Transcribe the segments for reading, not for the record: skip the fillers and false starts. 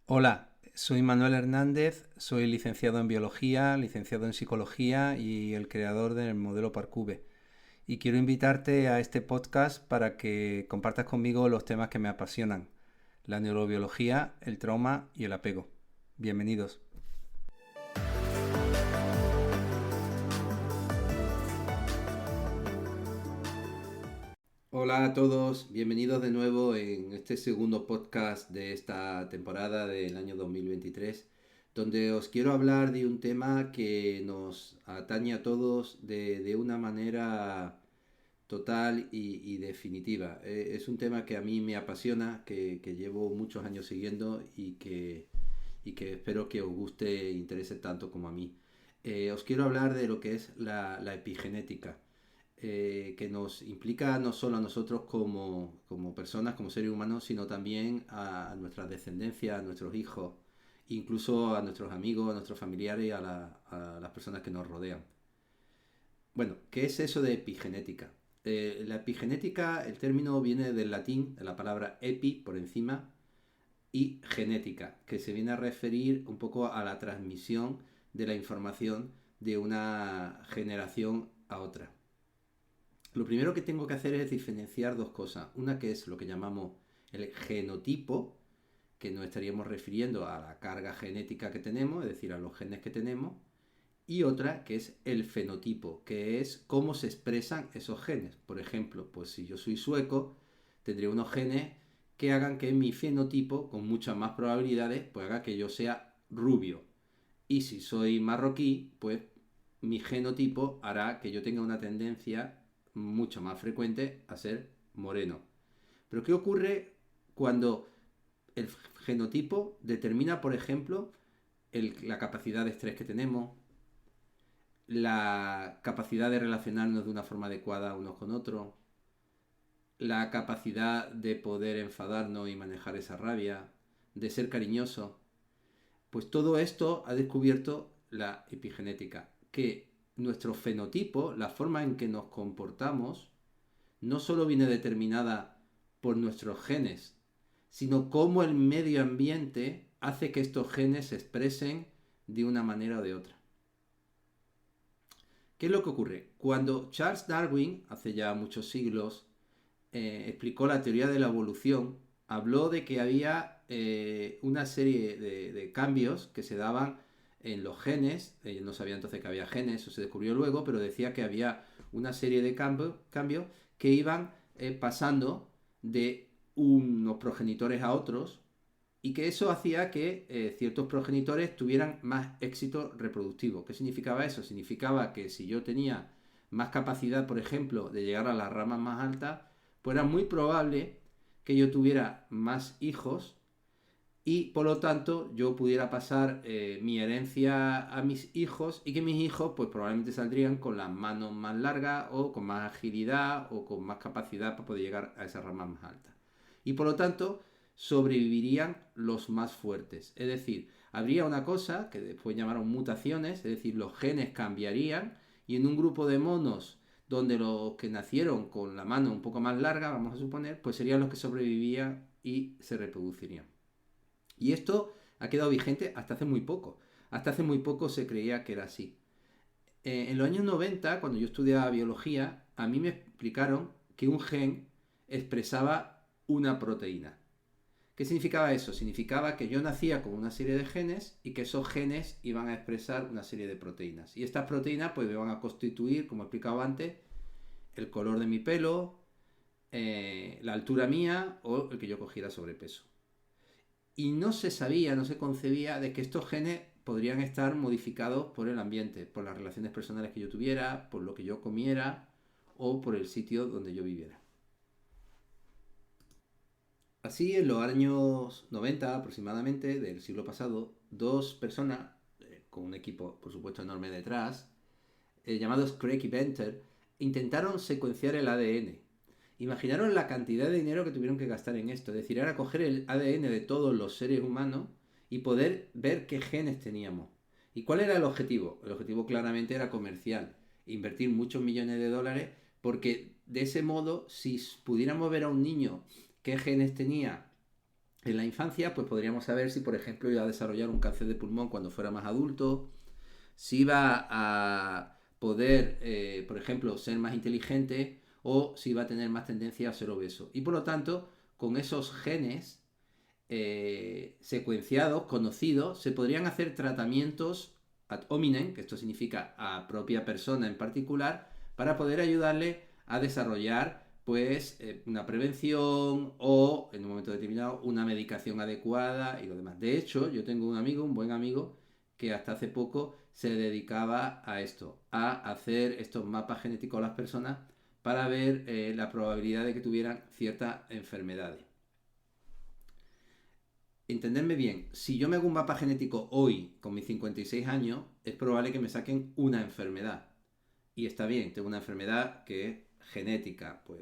Hola, soy Manuel Hernández, soy licenciado en biología, licenciado en psicología y el creador del modelo Parcube. Y quiero invitarte a este podcast para que compartas conmigo los temas que me apasionan, la neurobiología, el trauma y el apego. Bienvenidos. Hola a todos, bienvenidos de nuevo en este segundo podcast de esta temporada del año 2023, donde os quiero hablar de un tema que nos atañe a todos de una manera total y definitiva. Es un tema que a mí me apasiona, que llevo muchos años siguiendo y que espero que os guste e interese tanto como a mí. Os quiero hablar de lo que es la epigenética, que nos implica no solo a nosotros como personas, como seres humanos, sino también a nuestra descendencia, a nuestros hijos, incluso a nuestros amigos, a nuestros familiares y a las personas que nos rodean. Bueno, ¿qué es eso de epigenética? La epigenética, el término viene del latín, de la palabra epi, por encima, y genética, que se viene a referir un poco a la transmisión de la información de una generación a otra. Lo primero que tengo que hacer es diferenciar dos cosas. Una que es lo que llamamos el genotipo, que nos estaríamos refiriendo a la carga genética que tenemos, es decir, a los genes que tenemos, y otra que es el fenotipo, que es cómo se expresan esos genes. Por ejemplo, pues si yo soy sueco, tendré unos genes que hagan que mi fenotipo, con muchas más probabilidades, pues haga que yo sea rubio. Y si soy marroquí, pues mi genotipo hará que yo tenga una tendencia mucho más frecuente a ser moreno. Pero ¿qué ocurre cuando el genotipo determina, por ejemplo, la capacidad de estrés que tenemos, la capacidad de relacionarnos de una forma adecuada unos con otros, la capacidad de poder enfadarnos y manejar esa rabia, de ser cariñoso? Pues todo esto ha descubierto la epigenética, que nuestro fenotipo, la forma en que nos comportamos, no solo viene determinada por nuestros genes, sino cómo el medio ambiente hace que estos genes se expresen de una manera o de otra. ¿Qué es lo que ocurre? Cuando Charles Darwin, hace ya muchos siglos, explicó la teoría de la evolución, habló de que había una serie de cambios que se daban en los genes. Él no sabía entonces que había genes, eso se descubrió luego, pero decía que había una serie de cambios que iban pasando de unos progenitores a otros, y que eso hacía que ciertos progenitores tuvieran más éxito reproductivo. ¿Qué significaba eso? Significaba que si yo tenía más capacidad, por ejemplo, de llegar a las ramas más altas, pues era muy probable que yo tuviera más hijos y por lo tanto yo pudiera pasar mi herencia a mis hijos, y que mis hijos pues probablemente saldrían con las manos más largas o con más agilidad o con más capacidad para poder llegar a esas ramas más altas. Y por lo tanto sobrevivirían los más fuertes. Es decir, habría una cosa que después llamaron mutaciones, es decir, los genes cambiarían, y en un grupo de monos donde los que nacieron con la mano un poco más larga, vamos a suponer, pues serían los que sobrevivirían y se reproducirían. Y esto ha quedado vigente hasta hace muy poco. Hasta hace muy poco se creía que era así. En los años 90, cuando yo estudiaba biología, a mí me explicaron que un gen expresaba una proteína. ¿Qué significaba eso? Significaba que yo nacía con una serie de genes y que esos genes iban a expresar una serie de proteínas. Y estas proteínas pues me van a constituir, como he explicado antes, el color de mi pelo, la altura mía o el que yo cogiera sobrepeso. Y no se sabía, no se concebía de que estos genes podrían estar modificados por el ambiente, por las relaciones personales que yo tuviera, por lo que yo comiera o por el sitio donde yo viviera. Así, en los años 90 aproximadamente del siglo pasado, dos personas, con un equipo por supuesto enorme detrás, llamados Craig y Venter, intentaron secuenciar el ADN. Imaginaron la cantidad de dinero que tuvieron que gastar en esto. Es decir, era coger el ADN de todos los seres humanos y poder ver qué genes teníamos. ¿Y cuál era el objetivo? El objetivo claramente era comercial. Invertir muchos millones de dólares, porque de ese modo, si pudiéramos ver a un niño qué genes tenía En la infancia, pues podríamos saber si, por ejemplo, iba a desarrollar un cáncer de pulmón cuando fuera más adulto, si iba a poder, por ejemplo, ser más inteligente o si iba a tener más tendencia a ser obeso. Y por lo tanto, con esos genes secuenciados, conocidos, se podrían hacer tratamientos ad hominem, que esto significa a propia persona en particular, para poder ayudarle a desarrollar pues una prevención o en un momento determinado una medicación adecuada y lo demás. De hecho, yo tengo un amigo, un buen amigo, que hasta hace poco se dedicaba a esto, a hacer estos mapas genéticos a las personas para ver la probabilidad de que tuvieran ciertas enfermedades. Entendedme bien, si yo me hago un mapa genético hoy, con mis 56 años, es probable que me saquen una enfermedad. Y está bien, tengo una enfermedad que es genética, pues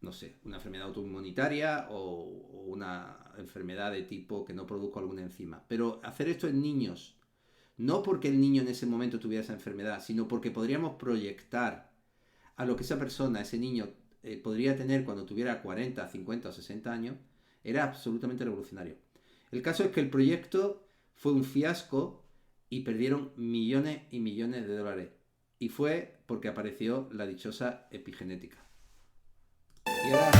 no sé, una enfermedad autoinmunitaria o una enfermedad de tipo que no produzco alguna enzima. Pero hacer esto en niños, no porque el niño en ese momento tuviera esa enfermedad, sino porque podríamos proyectar a lo que esa persona, ese niño, podría tener cuando tuviera 40, 50 o 60 años, era absolutamente revolucionario. El caso es que el proyecto fue un fiasco y perdieron millones y millones de dólares. Y fue porque apareció la dichosa epigenética. Y ahora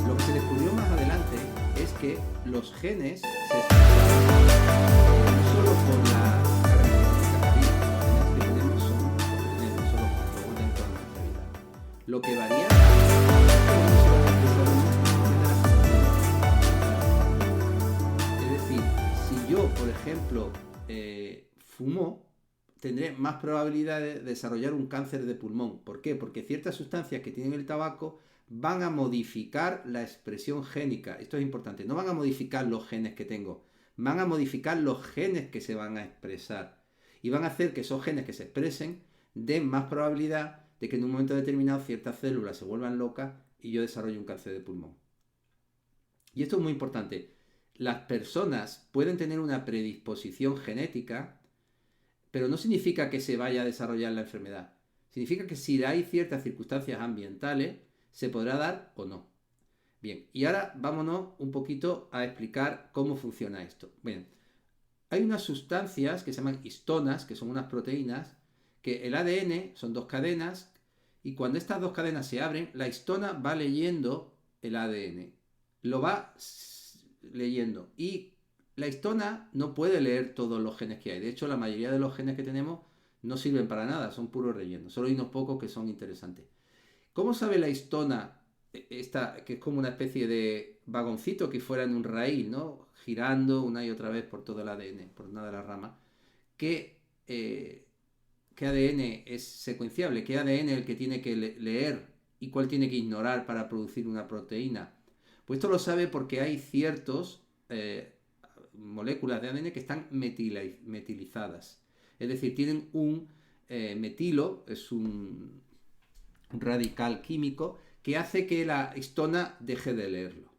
lo que se descubrió más adelante es que los genes se expresan no solo por la característica que tenemos, son no solo por dentro de nuestra vida. Lo que varía es decir, si yo, por ejemplo, fumo, tendré más probabilidad de desarrollar un cáncer de pulmón. ¿Por qué? Porque ciertas sustancias que tienen el tabaco van a modificar la expresión génica. Esto es importante. No van a modificar los genes que tengo, van a modificar los genes que se van a expresar. Y van a hacer que esos genes que se expresen den más probabilidad de que en un momento determinado ciertas células se vuelvan locas y yo desarrolle un cáncer de pulmón. Y esto es muy importante. Las personas pueden tener una predisposición genética, pero no significa que se vaya a desarrollar la enfermedad. Significa que si hay ciertas circunstancias ambientales, se podrá dar o no. Bien, y ahora vámonos un poquito a explicar cómo funciona esto. Bien, hay unas sustancias que se llaman histonas, que son unas proteínas, que el ADN son dos cadenas, y cuando estas dos cadenas se abren, la histona va leyendo el ADN. Lo va leyendo. Y la histona no puede leer todos los genes que hay. De hecho, la mayoría de los genes que tenemos no sirven para nada, son puros rellenos. Solo hay unos pocos que son interesantes. ¿Cómo sabe la histona, esta, que es como una especie de vagoncito que fuera en un raíl, ¿no? Girando una y otra vez por todo el ADN, por una de las ramas, qué, qué ADN es secuenciable, qué ADN es el que tiene que leer y cuál tiene que ignorar para producir una proteína? Pues esto lo sabe porque hay ciertos moléculas de ADN que están metilizadas. Es decir, tienen un metilo, es un radical químico que hace que la histona deje de leerlo.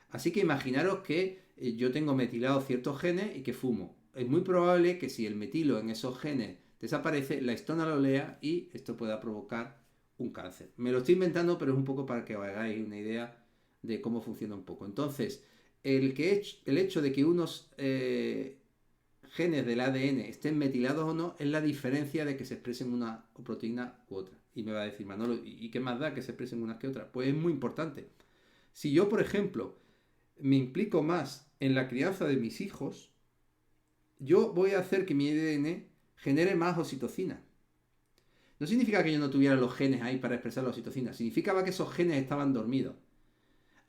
Así que imaginaros que yo tengo metilado ciertos genes y que fumo. Es muy probable que si el metilo en esos genes desaparece, la histona lo lea y esto pueda provocar un cáncer. Me lo estoy inventando, pero es un poco para que os hagáis una idea de cómo funciona un poco. Entonces, el hecho de que unos genes del ADN estén metilados o no es la diferencia de que se expresen una proteína u otra. Y me va a decir, Manolo, ¿y qué más da que se expresen unas que otras? Pues es muy importante. Si yo, por ejemplo, me implico más en la crianza de mis hijos, yo voy a hacer que mi ADN genere más oxitocina. No significa que yo no tuviera los genes ahí para expresar la oxitocina, significaba que esos genes estaban dormidos.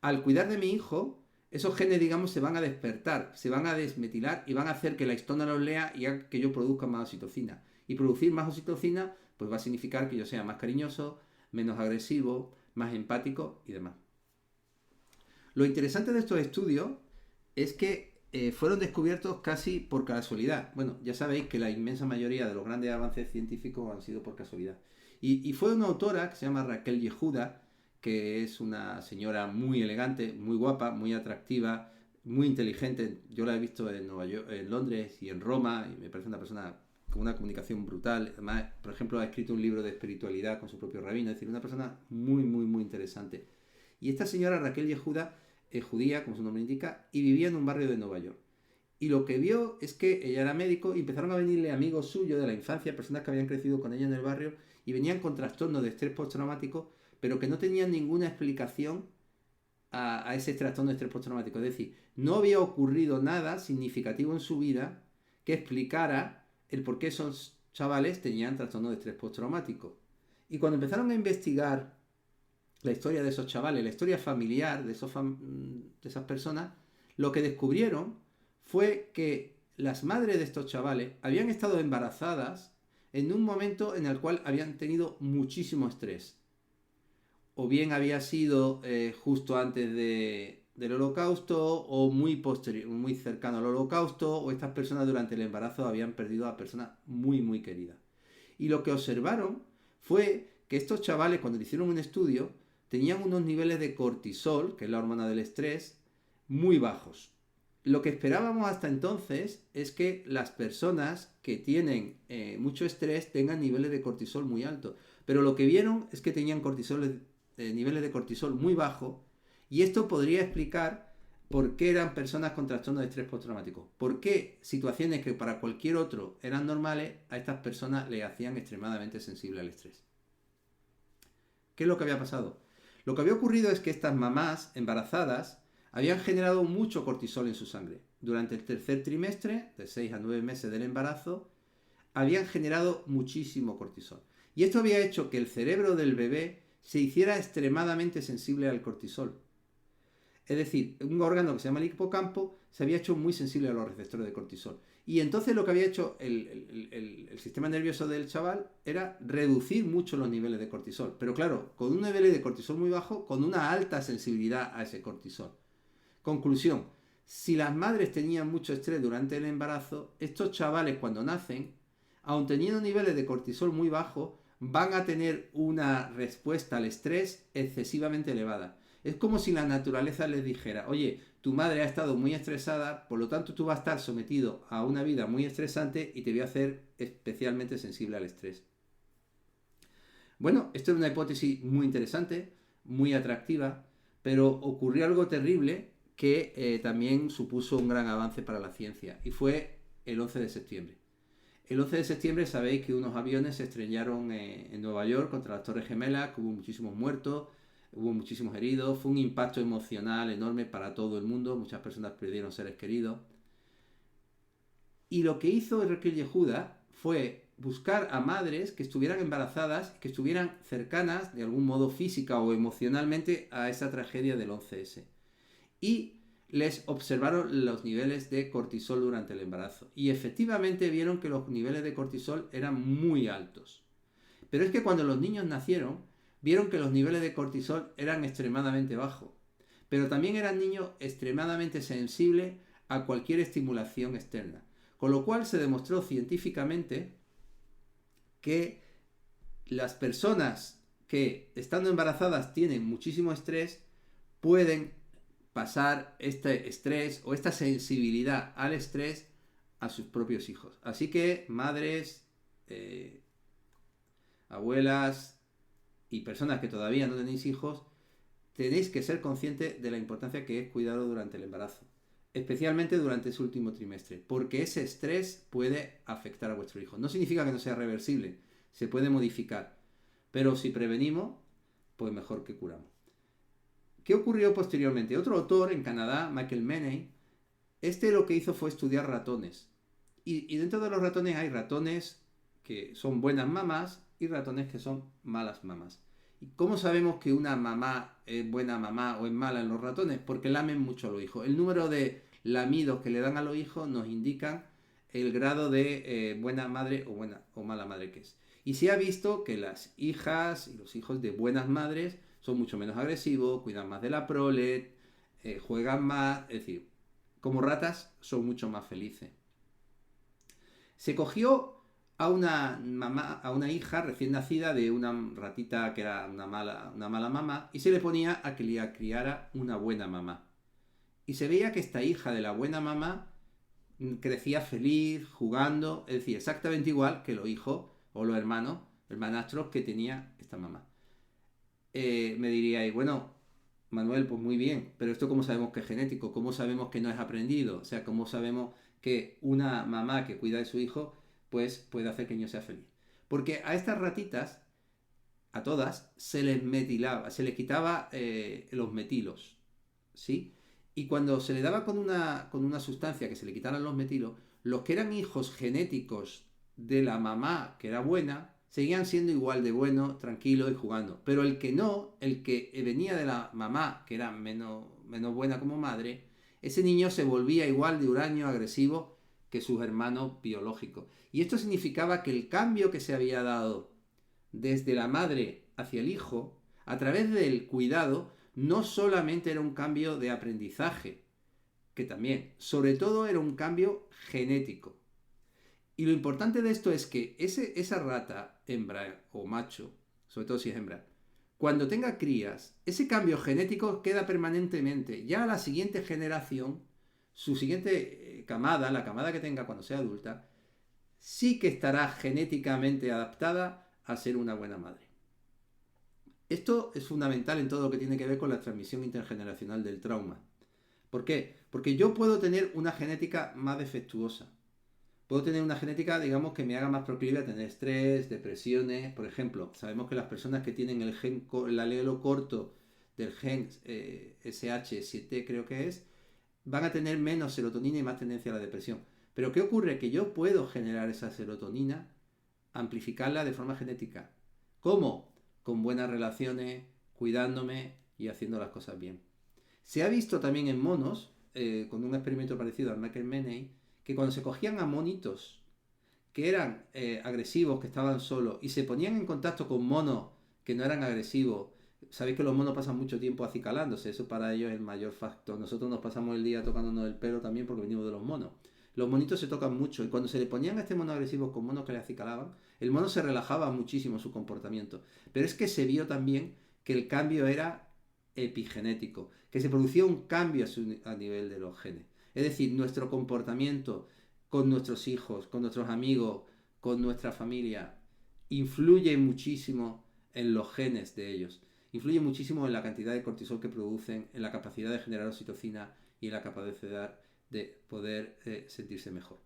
Al cuidar de mi hijo, esos genes, digamos, se van a despertar, se van a desmetilar y van a hacer que la histona los lea y haga que yo produzca más oxitocina. Y producir más oxitocina, pues va a significar que yo sea más cariñoso, menos agresivo, más empático y demás. Lo interesante de estos estudios es que fueron descubiertos casi por casualidad. Bueno, ya sabéis que la inmensa mayoría de los grandes avances científicos han sido por casualidad. Y fue una autora que se llama Raquel Yehuda, que es una señora muy elegante, muy guapa, muy atractiva, muy inteligente. Yo la he visto en Nueva York, en Londres y en Roma, y me parece una persona con una comunicación brutal. Además, por ejemplo, ha escrito un libro de espiritualidad con su propio rabino. Es decir, una persona muy, muy, muy interesante. Y esta señora Raquel Yehuda es judía, como su nombre indica, y vivía en un barrio de Nueva York. Y lo que vio es que ella era médico y empezaron a venirle amigos suyos de la infancia, personas que habían crecido con ella en el barrio y venían con trastornos de estrés postraumático, pero que no tenían ninguna explicación a ese trastorno de estrés postraumático. Es decir, no había ocurrido nada significativo en su vida que explicara el por qué esos chavales tenían trastorno de estrés postraumático. Y cuando empezaron a investigar la historia de esos chavales, la historia familiar de esas personas, lo que descubrieron fue que las madres de estos chavales habían estado embarazadas en un momento en el cual habían tenido muchísimo estrés. O bien había sido justo antes del holocausto o muy cercano al holocausto, o estas personas durante el embarazo habían perdido a personas muy, muy queridas. Y lo que observaron fue que estos chavales, cuando hicieron un estudio, tenían unos niveles de cortisol, que es la hormona del estrés, muy bajos. Lo que esperábamos hasta entonces es que las personas que tienen mucho estrés tengan niveles de cortisol muy altos. Pero lo que vieron es que tenían niveles de cortisol muy bajos, y esto podría explicar por qué eran personas con trastorno de estrés postraumático. Por qué situaciones que para cualquier otro eran normales, a estas personas les hacían extremadamente sensibles al estrés. ¿Qué es lo que había pasado? Lo que había ocurrido es que estas mamás embarazadas habían generado mucho cortisol en su sangre. Durante el tercer trimestre, de 6 a 9 meses del embarazo, habían generado muchísimo cortisol. Y esto había hecho que el cerebro del bebé se hiciera extremadamente sensible al cortisol. Es decir, un órgano que se llama el hipocampo se había hecho muy sensible a los receptores de cortisol. Y entonces lo que había hecho el sistema nervioso del chaval era reducir mucho los niveles de cortisol. Pero claro, con un nivel de cortisol muy bajo, con una alta sensibilidad a ese cortisol. Conclusión, si las madres tenían mucho estrés durante el embarazo, estos chavales cuando nacen, aun teniendo niveles de cortisol muy bajos, van a tener una respuesta al estrés excesivamente elevada. Es como si la naturaleza les dijera, oye, tu madre ha estado muy estresada, por lo tanto tú vas a estar sometido a una vida muy estresante y te voy a hacer especialmente sensible al estrés. Bueno, esto es una hipótesis muy interesante, muy atractiva, pero ocurrió algo terrible que también supuso un gran avance para la ciencia, y fue el 11 de septiembre. El 11 de septiembre sabéis que unos aviones se estrellaron en Nueva York contra las Torres Gemelas, que hubo muchísimos muertos, hubo muchísimos heridos, fue un impacto emocional enorme para todo el mundo, muchas personas perdieron seres queridos. Y lo que hizo Raquel Yehuda fue buscar a madres que estuvieran embarazadas, que estuvieran cercanas de algún modo física o emocionalmente a esa tragedia del 11S. Y les observaron los niveles de cortisol durante el embarazo. Y efectivamente vieron que los niveles de cortisol eran muy altos. Pero es que cuando los niños nacieron, vieron que los niveles de cortisol eran extremadamente bajos. Pero también eran niños extremadamente sensibles a cualquier estimulación externa. Con lo cual se demostró científicamente que las personas que estando embarazadas tienen muchísimo estrés pueden pasar este estrés o esta sensibilidad al estrés a sus propios hijos. Así que madres, abuelas y personas que todavía no tenéis hijos, tenéis que ser conscientes de la importancia que es cuidarlo durante el embarazo, especialmente durante ese último trimestre, porque ese estrés puede afectar a vuestro hijo. No significa que no sea reversible, se puede modificar, pero si prevenimos, pues mejor que curamos. ¿Qué ocurrió posteriormente? Otro autor en Canadá, Michael Meney, lo que hizo fue estudiar ratones. Y dentro de los ratones hay ratones que son buenas mamás y ratones que son malas mamás. ¿Y cómo sabemos que una mamá es buena mamá o es mala en los ratones? Porque lamen mucho a los hijos. El número de lamidos que le dan a los hijos nos indican el grado de buena madre o mala madre que es. Y se ha visto que las hijas y los hijos de buenas madres son mucho menos agresivos, cuidan más de la prole, juegan más, es decir, como ratas son mucho más felices. Se cogió a una hija recién nacida de una ratita que era una mala mamá, y se le ponía a que le criara una buena mamá. Y se veía que esta hija de la buena mamá crecía feliz, jugando, es decir, exactamente igual que los hijos o los hermanos, hermanastros que tenía esta mamá. Me diríais, bueno, Manuel, pues muy bien, pero esto cómo sabemos que es genético, cómo sabemos que no es aprendido, o sea, cómo sabemos que una mamá que cuida de su hijo, pues puede hacer que el niño sea feliz. Porque a estas ratitas, a todas, se les metilaba, se les quitaba los metilos, ¿sí? Y cuando se le daba con una sustancia que se le quitaran los metilos, los que eran hijos genéticos de la mamá, que era buena, seguían siendo igual de buenos, tranquilos y jugando. Pero el que no, el que venía de la mamá, que era menos buena como madre, ese niño se volvía igual de huraño, agresivo que sus hermanos biológicos. Y esto significaba que el cambio que se había dado desde la madre hacia el hijo, a través del cuidado, no solamente era un cambio de aprendizaje, que también, sobre todo era un cambio genético. Y lo importante de esto es que esa rata, hembra o macho, sobre todo si es hembra, cuando tenga crías, ese cambio genético queda permanentemente. Ya a la siguiente generación, su siguiente camada, la camada que tenga cuando sea adulta, sí que estará genéticamente adaptada a ser una buena madre. Esto es fundamental en todo lo que tiene que ver con la transmisión intergeneracional del trauma. ¿Por qué? Porque yo puedo tener una genética más defectuosa. Puedo tener una genética, digamos, que me haga más proclive a tener estrés, depresiones. Por ejemplo, sabemos que las personas que tienen el alelo corto del gen SH7, creo que es, van a tener menos serotonina y más tendencia a la depresión. Pero ¿qué ocurre? Que yo puedo generar esa serotonina, amplificarla de forma genética. ¿Cómo? Con buenas relaciones, cuidándome y haciendo las cosas bien. Se ha visto también en monos, con un experimento parecido al Michael-Meney, que cuando se cogían a monitos que eran agresivos, que estaban solos, y se ponían en contacto con monos que no eran agresivos, sabéis que los monos pasan mucho tiempo acicalándose, eso para ellos es el mayor factor. Nosotros nos pasamos el día tocándonos el pelo también porque venimos de los monos. Los monitos se tocan mucho y cuando se le ponían a este mono agresivo con monos que le acicalaban, el mono se relajaba muchísimo en su comportamiento. Pero es que se vio también que el cambio era epigenético, que se producía un cambio a nivel de los genes. Es decir, nuestro comportamiento con nuestros hijos, con nuestros amigos, con nuestra familia, influye muchísimo en los genes de ellos. Influye muchísimo en la cantidad de cortisol que producen, en la capacidad de generar oxitocina y en la capacidad de poder sentirse mejor.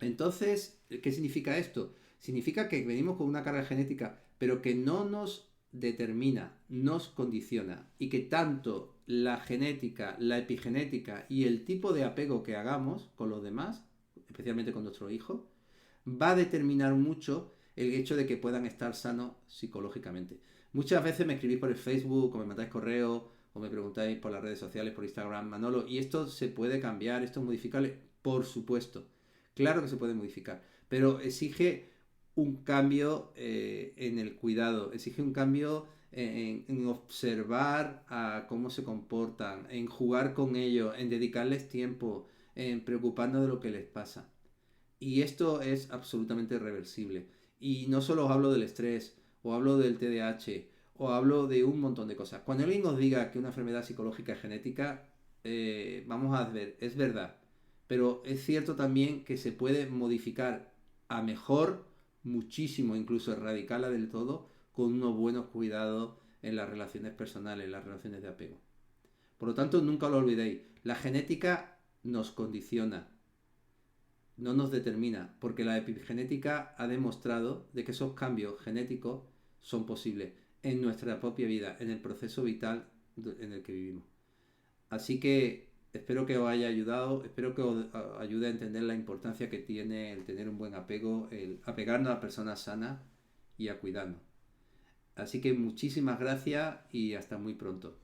Entonces, ¿qué significa esto? Significa que venimos con una carga genética, pero que no nos determina, nos condiciona y que tanto la genética, la epigenética y el tipo de apego que hagamos con los demás, especialmente con nuestro hijo, va a determinar mucho el hecho de que puedan estar sanos psicológicamente. Muchas veces me escribís por el Facebook o me mandáis correo o me preguntáis por las redes sociales, por Instagram, Manolo, ¿y esto se puede cambiar? ¿Esto es modificable? Por supuesto. Claro que se puede modificar, pero exige un cambio en el cuidado, exige un cambio en observar a cómo se comportan, en jugar con ellos, en dedicarles tiempo, en preocuparnos de lo que les pasa. Y esto es absolutamente reversible. Y no solo os hablo del estrés, o hablo del TDAH, o hablo de un montón de cosas. Cuando alguien os diga que una enfermedad psicológica es genética, vamos a ver, es verdad. Pero es cierto también que se puede modificar a mejor, muchísimo, incluso erradicarla del todo, con unos buenos cuidados en las relaciones personales, en las relaciones de apego. Por lo tanto, nunca lo olvidéis. La genética nos condiciona, no nos determina, porque la epigenética ha demostrado de que esos cambios genéticos son posibles en nuestra propia vida, en el proceso vital en el que vivimos. Así que espero que os haya ayudado, espero que os ayude a entender la importancia que tiene el tener un buen apego, el apegarnos a personas sanas y a cuidarnos. Así que muchísimas gracias y hasta muy pronto.